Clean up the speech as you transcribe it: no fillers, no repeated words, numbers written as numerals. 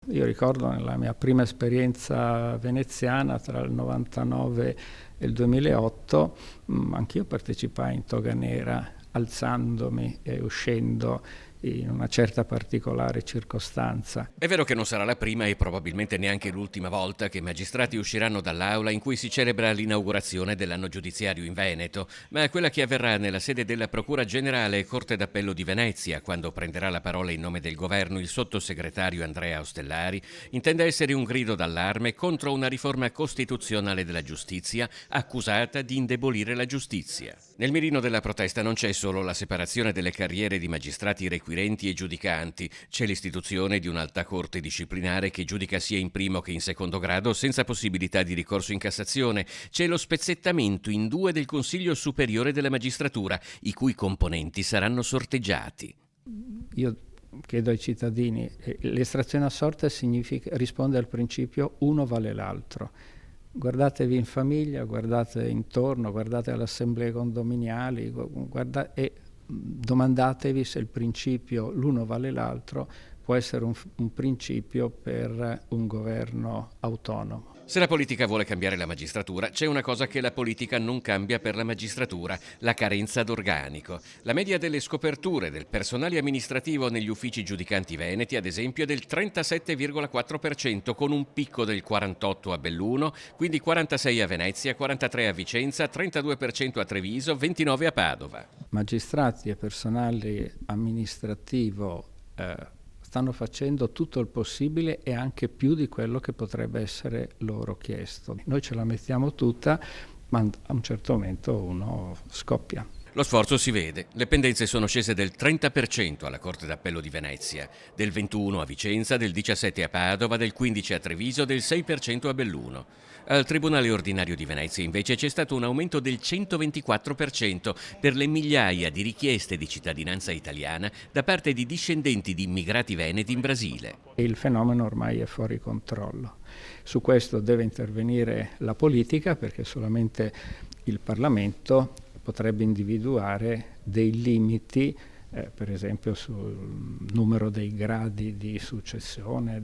Io ricordo nella mia prima esperienza veneziana tra il 99 e il 2008, anch'io partecipai in toga nera, alzandomi e uscendo in una certa particolare circostanza. È vero che non sarà la prima e probabilmente neanche l'ultima volta che magistrati usciranno dall'aula in cui si celebra l'inaugurazione dell'anno giudiziario in Veneto, ma quella che avverrà nella sede della Procura Generale e Corte d'Appello di Venezia, quando prenderà la parola in nome del governo il sottosegretario Andrea Ostellari, intende essere un grido d'allarme contro una riforma costituzionale della giustizia accusata di indebolire la giustizia. Nel mirino della protesta non c'è solo la separazione delle carriere di magistrati requirenti e giudicanti, c'è l'istituzione di un'alta corte disciplinare che giudica sia in primo che in secondo grado senza possibilità di ricorso in Cassazione, c'è lo spezzettamento in due del Consiglio Superiore della Magistratura, i cui componenti saranno sorteggiati. Io chiedo ai cittadini, l'estrazione a sorte risponde al principio uno vale l'altro. Guardatevi in famiglia, guardate intorno, guardate alle assemblee condominiali e domandatevi se il principio l'uno vale l'altro può essere un principio per un governo autonomo. Se la politica vuole cambiare la magistratura, c'è una cosa che la politica non cambia per la magistratura, la carenza d'organico. La media delle scoperture del personale amministrativo negli uffici giudicanti veneti, ad esempio, è del 37,4%, con un picco del 48% a Belluno, quindi 46% a Venezia, 43% a Vicenza, 32% a Treviso, 29% a Padova. Magistrati e personale amministrativo stanno facendo tutto il possibile e anche più di quello che potrebbe essere loro chiesto. Noi ce la mettiamo tutta, ma a un certo momento uno scoppia. Lo sforzo si vede. Le pendenze sono scese del 30% alla Corte d'Appello di Venezia, del 21% a Vicenza, del 17% a Padova, del 15% a Treviso, del 6% a Belluno. Al Tribunale Ordinario di Venezia invece c'è stato un aumento del 124% per le migliaia di richieste di cittadinanza italiana da parte di discendenti di immigrati veneti in Brasile. Il fenomeno ormai è fuori controllo. Su questo deve intervenire la politica, perché solamente il Parlamento potrebbe individuare dei limiti, per esempio sul numero dei gradi di successione.